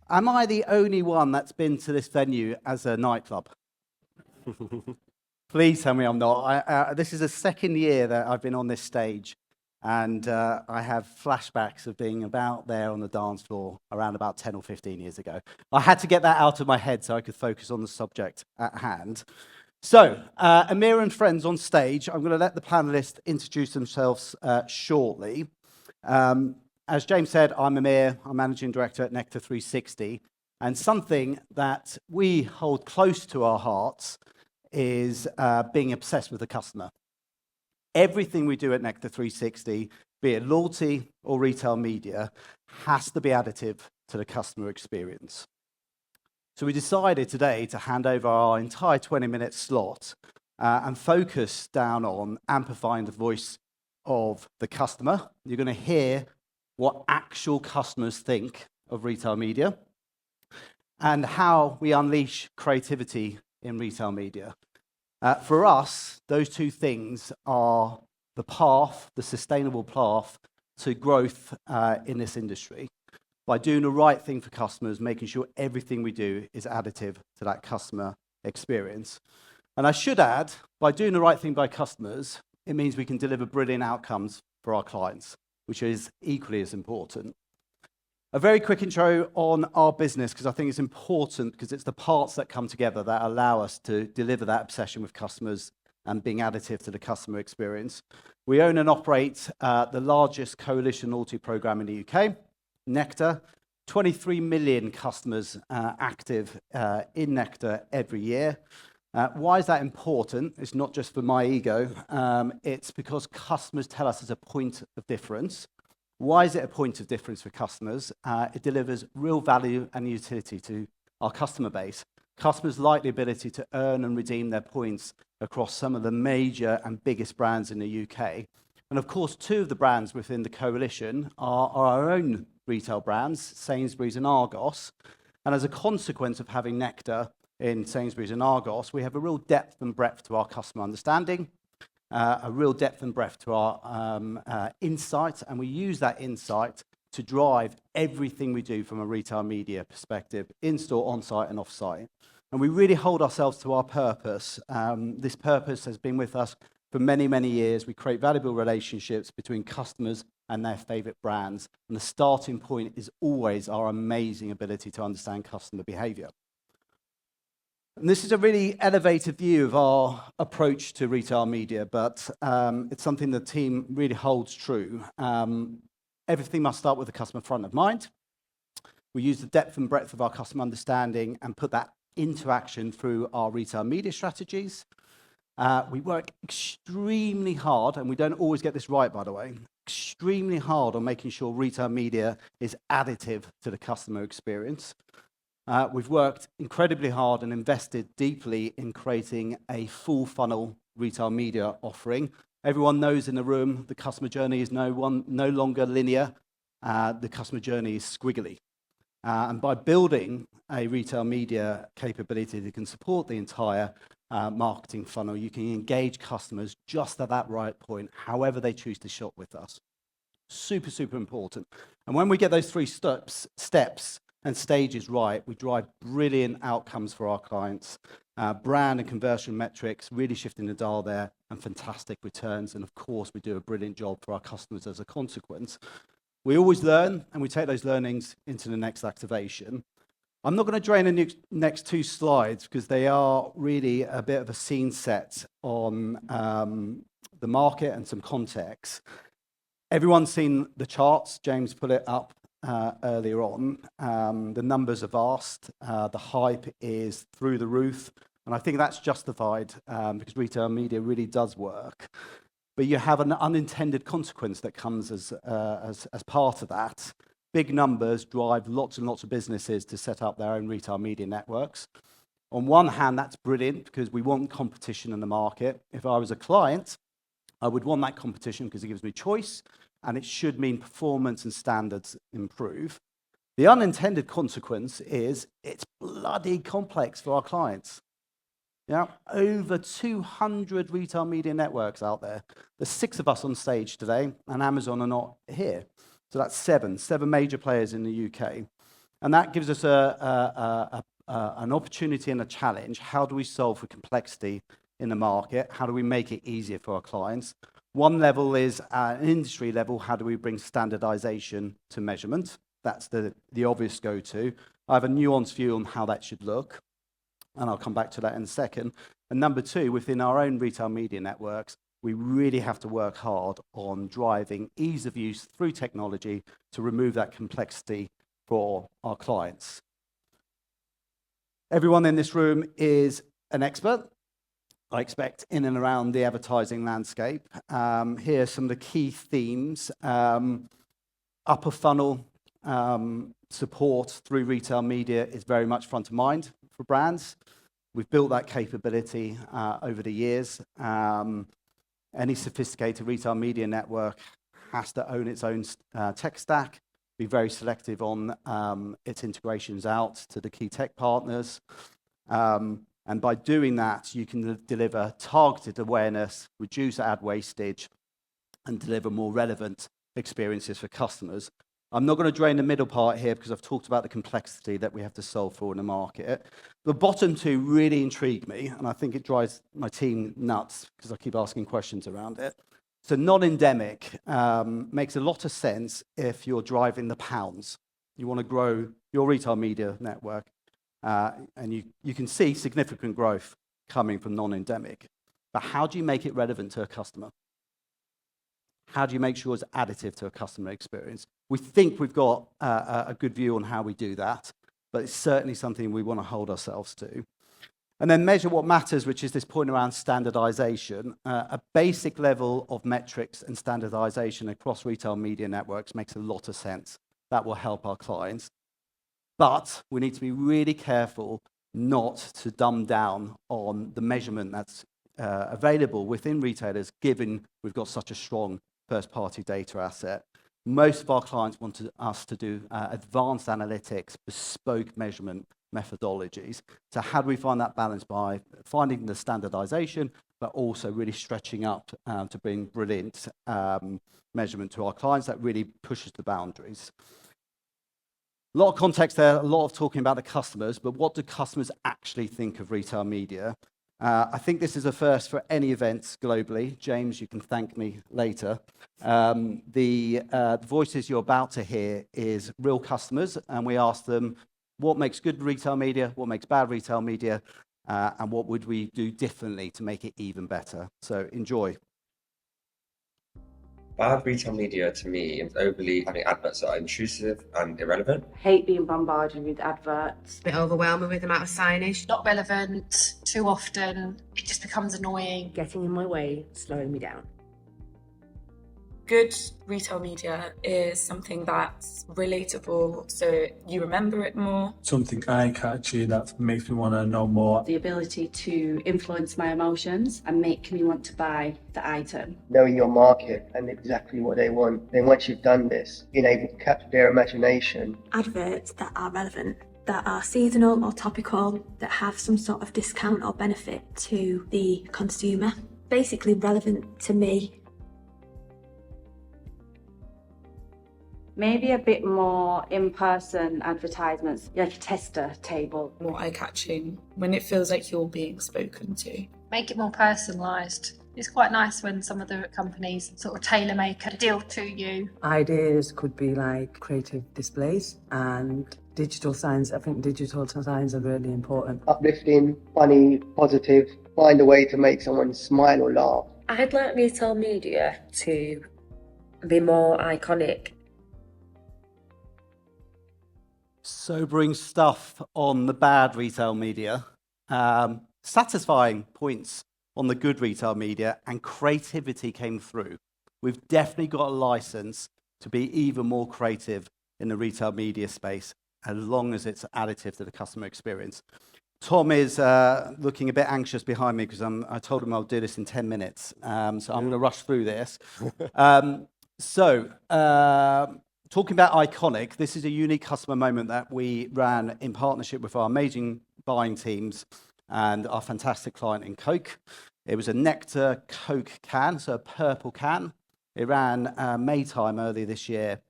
Am I the only one that's been to this venue as a nightclub? Please tell me I'm not. This is the second year that I've been on this stage, and I have flashbacks of being about there on the dance floor around about 10 or 15 years ago. I had to get that out of my head so I could focus on the subject at hand. So, Amir and friends on stage. I'm going to let the panelists introduce themselves shortly. As James said, I'm Amir. I'm Managing Director at Nectar360. And something that we hold close to our hearts is being obsessed with the customer. Everything we do at Nectar360, be it loyalty or retail media, has to be additive to the customer experience. So we decided today to hand over our entire 20-minute slot and focus down on amplifying the voice of the customer. You're going to hear what actual customers think of retail media and how we unleash creativity in retail media. For us, those two things are the path, the sustainable path to growth in this industry. By doing the right thing for customers, making sure everything we do is additive to that customer experience. And I should add, by doing the right thing by customers, it means we can deliver brilliant outcomes for our clients, which is equally as important. A very quick intro on our business, because I think it's important, because it's the parts that come together that allow us to deliver that obsession with customers and being additive to the customer experience. We own and operate the largest coalition loyalty program in the UK, Nectar. 23 million customers active in Nectar every year. Why is that important? It's not just for my ego. It's because customers tell us it's a point of difference. Why is it a point of difference for customers? It delivers real value and utility to our customer base. Customers like the ability to earn and redeem their points across some of the major and biggest brands in the UK. And of course, two of the brands within the coalition are our own retail brands, Sainsbury's and Argos. And as a consequence of having Nectar in Sainsbury's and Argos, we have a real depth and breadth to our customer understanding, a real depth and breadth to our insight, and we use that insight to drive everything we do from a retail media perspective, in-store, on-site, and off-site. And we really hold ourselves to our purpose. This purpose has been with us for many, many years. We create valuable relationships between customers and their favorite brands. And the starting point is always our amazing ability to understand customer behavior. And this is a really elevated view of our approach to retail media, but it's something the team really holds true. Everything must start with the customer front of mind. We use the depth and breadth of our customer understanding and put that into action through our retail media strategies. We work extremely hard, and we don't always get this right, by the way, extremely hard on making sure retail media is additive to the customer experience. We've worked incredibly hard and invested deeply in creating a full funnel retail media offering. Everyone knows in the room the customer journey is no longer linear. The customer journey is squiggly. And by building a retail media capability that can support the entire marketing funnel, you can engage customers just at that right point, however they choose to shop with us. Super, super important. And when we get those three steps and stages right, we drive brilliant outcomes for our clients. Brand and conversion metrics, really shifting the dial there, and fantastic returns. And of course, we do a brilliant job for our customers as a consequence. We always learn, and we take those learnings into the next activation. I'm not going to drain the next two slides because they are really a bit of a scene set on the market and some context. Everyone's seen the charts. James put it up earlier on. The numbers are vast. The hype is through the roof. And I think that's justified because retail media really does work. But you have an unintended consequence that comes as part of that. Big numbers drive lots and lots of businesses to set up their own retail media networks. On one hand, that's brilliant because we want competition in the market. If I was a client, I would want that competition because it gives me choice, and it should mean performance and standards improve. The unintended consequence is it's bloody complex for our clients. Yeah, over 200 retail media networks out there. There's 6 of us on stage today, and Amazon are not here. So that's seven major players in the UK. And that gives us an opportunity and a challenge. How do we solve for complexity in the market? How do we make it easier for our clients? One level is an industry level. How do we bring standardization to measurement? That's the obvious go-to. I have a nuanced view on how that should look, and I'll come back to that in a second. And number two, within our own retail media networks, we really have to work hard on driving ease of use through technology to remove that complexity for our clients. Everyone in this room is an expert, I expect, in and around the advertising landscape. Here are some of the key themes. Upper funnel support through retail media is very much front of mind for brands. We've built that capability over the years. Any sophisticated retail media network has to own its own tech stack, be very selective on its integrations out to the key tech partners. And by doing that, you can deliver targeted awareness, reduce ad wastage, and deliver more relevant experiences for customers. I'm not going to drain the middle part here because I've talked about the complexity that we have to solve for in the market. The bottom two really intrigue me, and I think it drives my team nuts because I keep asking questions around it. So non-endemic makes a lot of sense if you're driving the pounds. You want to grow your retail media network, and you can see significant growth coming from non-endemic. But how do you make it relevant to a customer? How do you make sure it's additive to a customer experience? We think we've got a good view on how we do that, but it's certainly something we want to hold ourselves to. And then measure what matters, which is this point around standardization. A basic level of metrics and standardization across retail media networks makes a lot of sense. That will help our clients. But we need to be really careful not to dumb down on the measurement that's available within retailers, given we've got such a strong first-party data asset. Most of our clients want us to do advanced analytics, bespoke measurement methodologies. So how do we find that balance by finding the standardization, but also really stretching up to bring brilliant measurement to our clients that really pushes the boundaries? A lot of context there, a lot of talking about the customers, but what do customers actually think of retail media? I think this is a first for any events globally. James, you can thank me later. The voices you're about to hear is real customers, and we asked them what makes good retail media, what makes bad retail media, and what would we do differently to make it even better. So enjoy. Bad retail media to me is overly having adverts that are intrusive and irrelevant. Hate being bombarded with adverts. A bit overwhelming with the amount of signage. Not relevant too often. It just becomes annoying. Getting in my way, slowing me down. Good retail media is something that's relatable, so you remember it more. Something eye-catchy that makes me want to know more. The ability to influence my emotions and make me want to buy the item. Knowing your market and exactly what they want. Then once you've done this, being able to capture their imagination. Adverts that are relevant, that are seasonal or topical, that have some sort of discount or benefit to the consumer. Basically relevant to me. Maybe a bit more in-person advertisements, like a tester table. More eye-catching when it feels like you're being spoken to. Make it more personalised. It's quite nice when some of the companies sort of tailor-make a deal to you. Ideas could be like creative displays and digital signs. I think digital signs are really important. Uplifting, funny, positive, find a way to make someone smile or laugh. I'd like retail media to be more iconic. Sobering stuff on the bad retail media, satisfying points on the good retail media, and creativity came through. We've definitely got a license to be even more creative in the retail media space, as long as it's additive to the customer experience. Tom is looking a bit anxious behind me because I told him I'll do this in 10 minutes, so I'm going to rush through this. Talking about iconic, this is a unique customer moment that we ran in partnership with our amazing buying teams and our fantastic client in Coke. It was a Nectar Coke can, so a purple can. It ran May time earlier this year.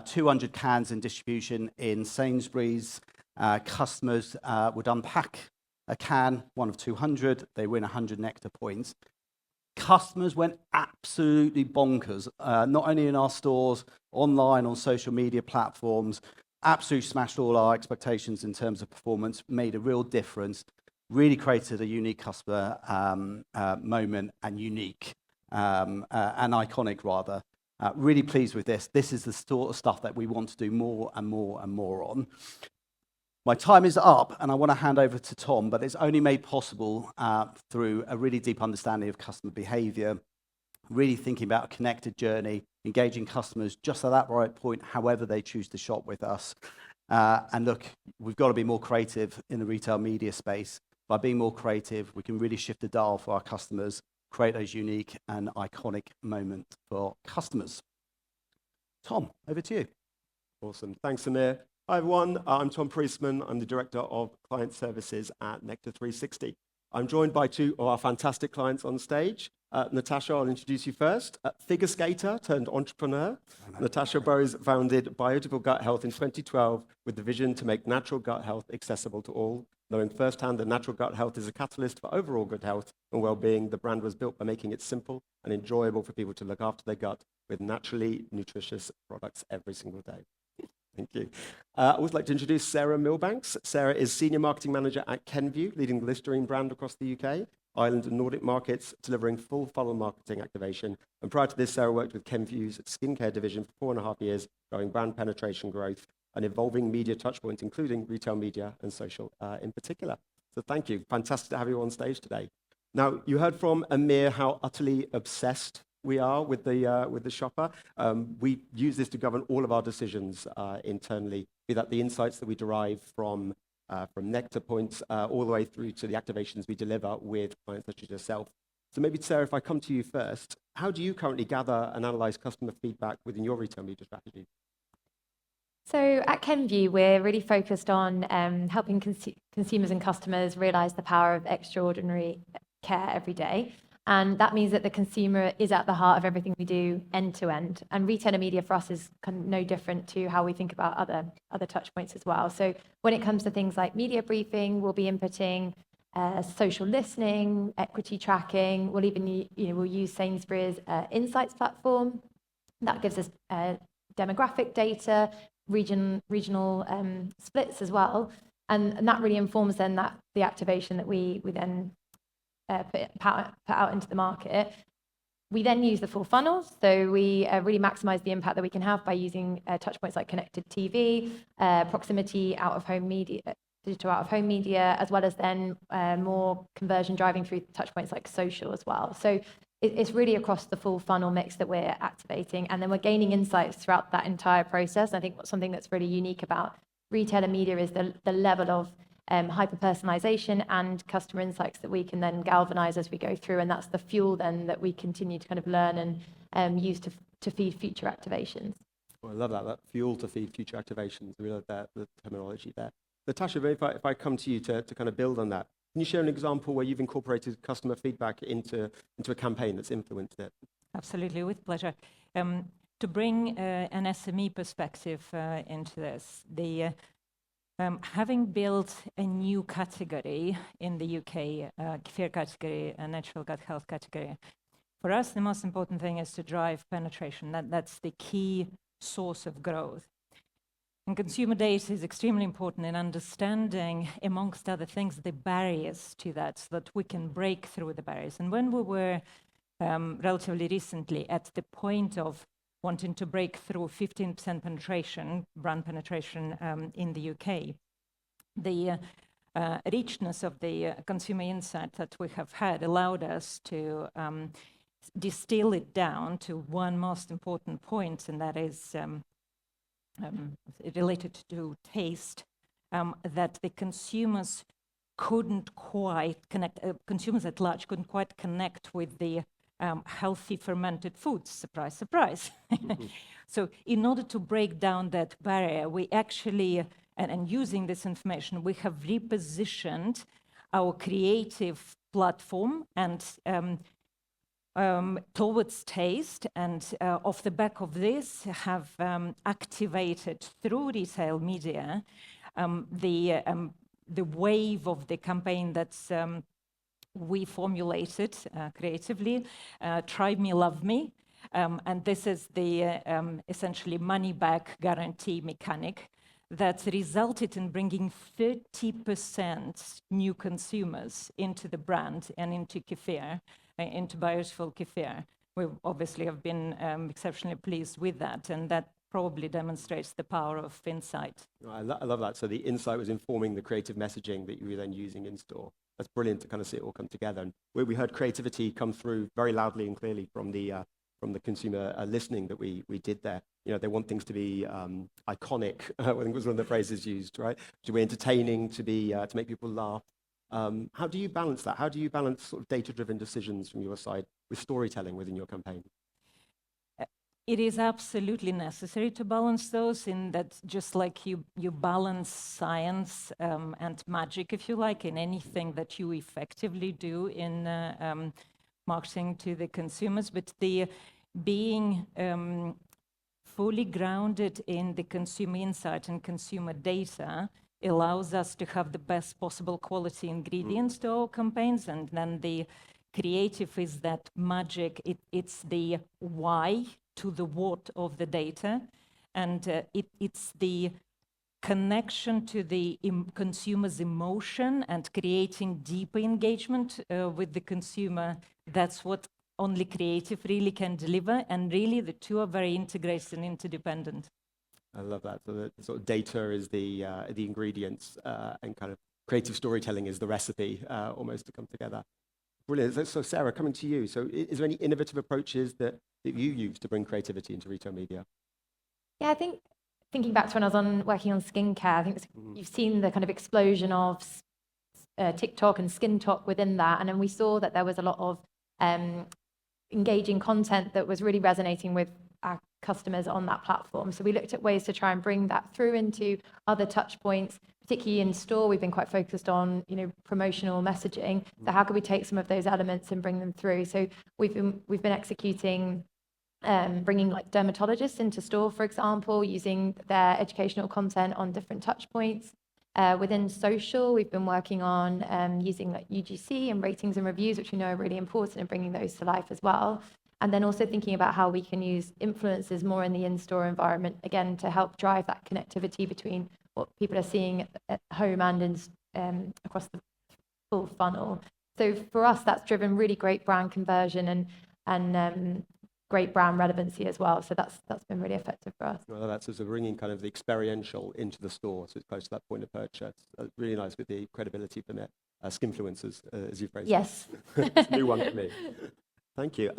200 cans in distribution in Sainsbury's. Customers would unpack a can, one of 200, they win 100 Nectar points. Customers went absolutely bonkers, not only in our stores, online, on social media platforms, absolutely smashed all our expectations in terms of performance, made a real difference, really created a unique customer moment, and unique, and iconic rather. Really pleased with this. This is the sort of stuff that we want to do more and more and more on. My time is up, and I want to hand over to Tom, but it's only made possible through a really deep understanding of customer behavior, really thinking about a connected journey, engaging customers just at that right point, however they choose to shop with us. And look, we've got to be more creative in the retail media space. By being more creative, we can really shift the dial for our customers, create those unique and iconic moments for customers. Tom, over to you. Awesome. Thanks, Amir. Hi, everyone. I'm Tom Priestman. I'm the Director of Client Services at Nectar360. I'm joined by two of our fantastic clients on stage. Natasha, I'll introduce you first. Figure skater turned entrepreneur. Natasha Bowes founded Biotiful Gut Health in 2012 with the vision to make natural gut health accessible to all. Knowing firsthand that natural gut health is a catalyst for overall good health and well-being, the brand was built by making it simple and enjoyable for people to look after their gut with naturally nutritious products every single day. Thank you. I would like to introduce Sarah Millbanks. Sarah is Senior Marketing Manager at Kenvue, leading the Listerine brand across the UK, Ireland and Nordic markets, delivering full funnel marketing activation. And prior to this, Sarah worked with Kenvue's skincare division for 4.5 years, growing brand penetration growth and evolving media touchpoints, including retail media and social in particular. So thank you. Fantastic to have you on stage today. Now, you heard from Amir how utterly obsessed we are with the shopper. We use this to govern all of our decisions internally, be that the insights that we derive from Nectar points all the way through to the activations we deliver with clients such as yourself. So maybe, Sarah, if I come to you first, how do you currently gather and analyze customer feedback within your retail media strategy? So at Kenvue, we're really focused on helping consumers and customers realize the power of extraordinary care every day. And that means that the consumer is at the heart of everything we do end to end. And retailer media for us is kind of no different to how we think about other touch points as well. So when it comes to things like media briefing, we'll be inputting social listening, equity tracking. We'll even we'll use Sainsbury's insights platform. That gives us demographic data, regional splits as well. And that really informs then the activation that we then put out into the market. We then use the full funnels, so we really maximize the impact that we can have by using touch points like connected TV, proximity, out-of-home media, digital out-of-home media, as well as then more conversion driving through touch points like social as well. So it's really across the full funnel mix that we're activating, and then we're gaining insights throughout that entire process. I think something that's really unique about retailer media is the level of hyper-personalisation and customer insights that we can then galvanise as we go through, and that's the fuel then that we continue to kind of learn and use to feed future activations. Well, I love that fuel to feed future activations. We love that, the terminology there. Natasha, if I come to you to kind of build on that, can you share an example where you've incorporated customer feedback into a campaign that's influenced it? Absolutely, with pleasure. To bring an SME perspective into this, having built a new category in the UK, kefir category, a natural gut health category, for us the most important thing is to drive penetration. That's the key source of growth. And consumer data is extremely important in understanding, amongst other things, the barriers to that, so that we can break through the barriers. And when we were relatively recently at the point of wanting to break through 15% penetration, brand penetration in the UK, the richness of the consumer insight that we have had allowed us to distill it down to one most important point, and that is related to taste, that the consumers couldn't quite connect, consumers at large couldn't quite connect with the healthy fermented foods, surprise, surprise. So in order to break down that barrier, we actually, and using this information, we have repositioned our creative platform and towards taste, and off the back of this have activated through retail media the wave of the campaign that's we formulated creatively, Try Me, Love Me. And this is the essentially money-back guarantee mechanic that resulted in bringing 30% new consumers into the brand and into kefir, into Biotiful kefir. We obviously have been exceptionally pleased with that, and that probably demonstrates the power of insight. I love that. So the insight was informing the creative messaging that you were then using in store. That's brilliant to kind of see it all come together. And we heard creativity come through very loudly and clearly from the consumer listening that we did there. You know, they want things to be iconic. I think was one of the phrases used, right? To be entertaining, to make people laugh. How do you balance that? How do you balance sort of data-driven decisions from your side with storytelling within your campaign? It is absolutely necessary to balance those, in that just like you balance science and magic, if you like, in anything that you effectively do in marketing to the consumers, but the being fully grounded in the consumer insight and consumer data allows us to have the best possible quality ingredients to our campaigns, and then the creative is that magic. It's the why to the what of the data, and it's the connection to the consumer's emotion and creating deeper engagement with the consumer. That's what only creative really can deliver, and really the two are very integrated and interdependent. I love that. So the sort of data is the ingredients, and kind of creative storytelling is the recipe, almost to come together. Brilliant. So Sarah, coming to you. So is there any innovative approaches that you use to bring creativity into retail media? Yeah, I think thinking back to when I was working on skincare, I think you've seen the kind of explosion of TikTok and Skin Talk within that, and then we saw that there was a lot of engaging content that was really resonating with our customers on that platform. So we looked at ways to try and bring that through into other touch points, particularly in store. We've been quite focused on, promotional messaging. So how could we take some of those elements and bring them through? So we've been executing, bringing like dermatologists into store, for example, using their educational content on different touch points. Within social, we've been working on using like UGC and ratings and reviews, which we know are really important, and bringing those to life as well. And then also thinking about how we can use influencers more in the in-store environment, again, to help drive that connectivity between what people are seeing at home and across the full funnel. So for us, that's driven really great brand conversion and great brand relevancy as well. So that's been really effective for us. Well, that's also bringing kind of the experiential into the store, so it's close to that point of purchase. Really nice with the credibility from it. Skinfluencers, as you phrased it. Yes. It's a new one for me. Thank you.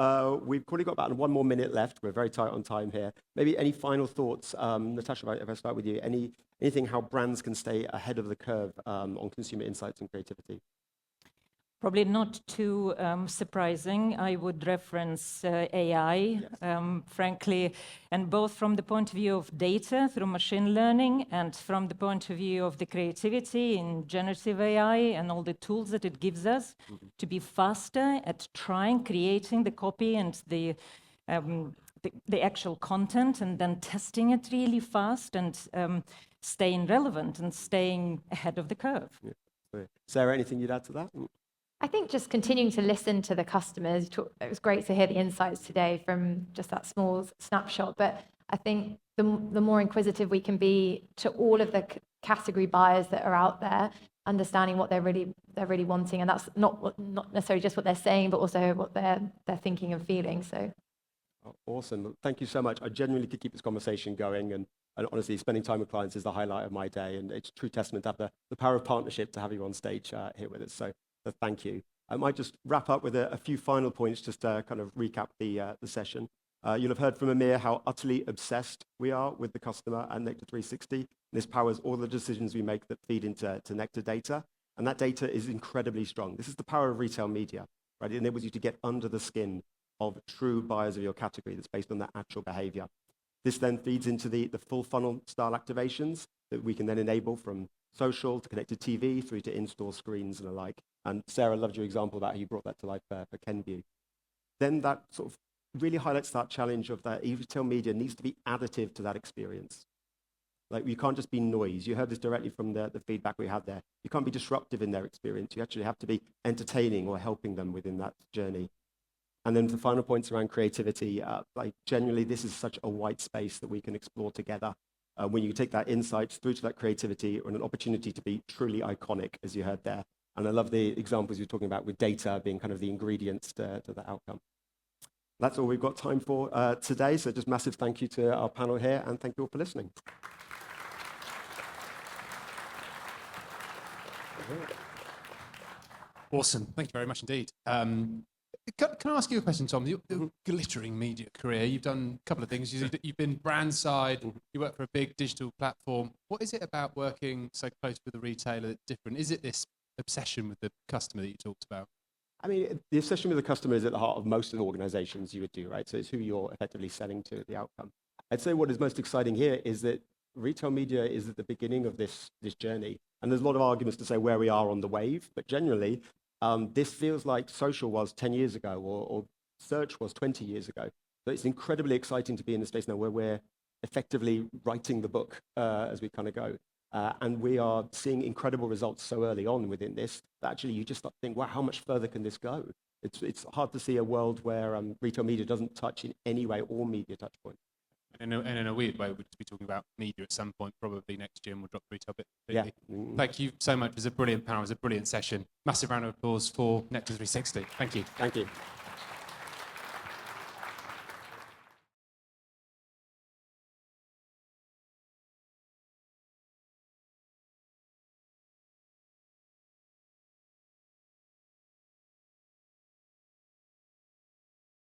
We've probably got about 1 more minute left. We're very tight on time here. Maybe any final thoughts? Natasha, if I start with you, anything how brands can stay ahead of the curve on consumer insights and creativity? Probably not too surprising. I would reference AI, frankly, and both from the point of view of data through machine learning and from the point of view of the creativity in generative AI and all the tools that it gives us to be faster at creating the copy and the actual content, and then testing it really fast and staying relevant and staying ahead of the curve. Yeah. Sarah, anything you'd add to that? I think just continuing to listen to the customers. It was great to hear the insights today from just that small snapshot, but I think the more inquisitive we can be to all of the category buyers that are out there, understanding what they're really wanting, and that's not necessarily just what they're saying, but also what they're thinking and feeling. So awesome. Thank you so much. I genuinely could keep this conversation going, and honestly, spending time with clients is the highlight of my day, and it's a true testament to have the power of partnership to have you on stage here with us. So thank you. I might just wrap up with a few final points just to kind of recap the session. You'll have heard from Amir how utterly obsessed we are with the customer and Nectar360. This powers all the decisions we make that feed into Nectar data, and that data is incredibly strong. This is the power of retail media, right? It enables you to get under the skin of true buyers of your category that's based on their actual behavior. This then feeds into the full funnel style activations that we can then enable from social to connected TV through to in-store screens and the like. And Sarah, loved your example about how you brought that to life for Kenvue. then that sort of really highlights that challenge of that retail media needs to be additive to that experience. Like, you can't just be noise. You heard this directly from the feedback we had there. You can't be disruptive in their experience. You actually have to be entertaining or helping them within that journey. And then the final points around creativity, like generally this is such a white space that we can explore together. When you take that insights through to that creativity and an opportunity to be truly iconic, as you heard there. And I love the examples you're talking about with data being kind of the ingredients to the outcome. That's all we've got time for today. So just massive thank you to our panel here, and thank you all for listening. Awesome. Thank you very much indeed. Can I ask you a question, Tom? Your glittering media career, you've done a couple of things. You've been brand side, you work for a big digital platform. What is it about working so close with a retailer that's different? Is it this obsession with the customer that you talked about? I mean, the obsession with the customer is at the heart of most of the organizations you would do, right? So it's who you're effectively selling to, the outcome. I'd say what is most exciting here is that retail media is at the beginning of this journey. And there's a lot of arguments to say where we are on the wave, but generally, this feels like social was 10 years ago or search was 20 years ago. So it's incredibly exciting to be in a space now where we're effectively writing the book as we kind of go. And we are seeing incredible results so early on within this that actually you just start to think, wow, how much further can this go? It's hard to see a world where retail media doesn't touch in any way all media touch points. And in a weird way, we'll be talking about media at some point, probably next year, and we'll drop the retail bit completely. Yeah. Thank you so much. It was a brilliant panel. It was a brilliant session. Massive round of applause for Nectar360. Thank you. Thank you.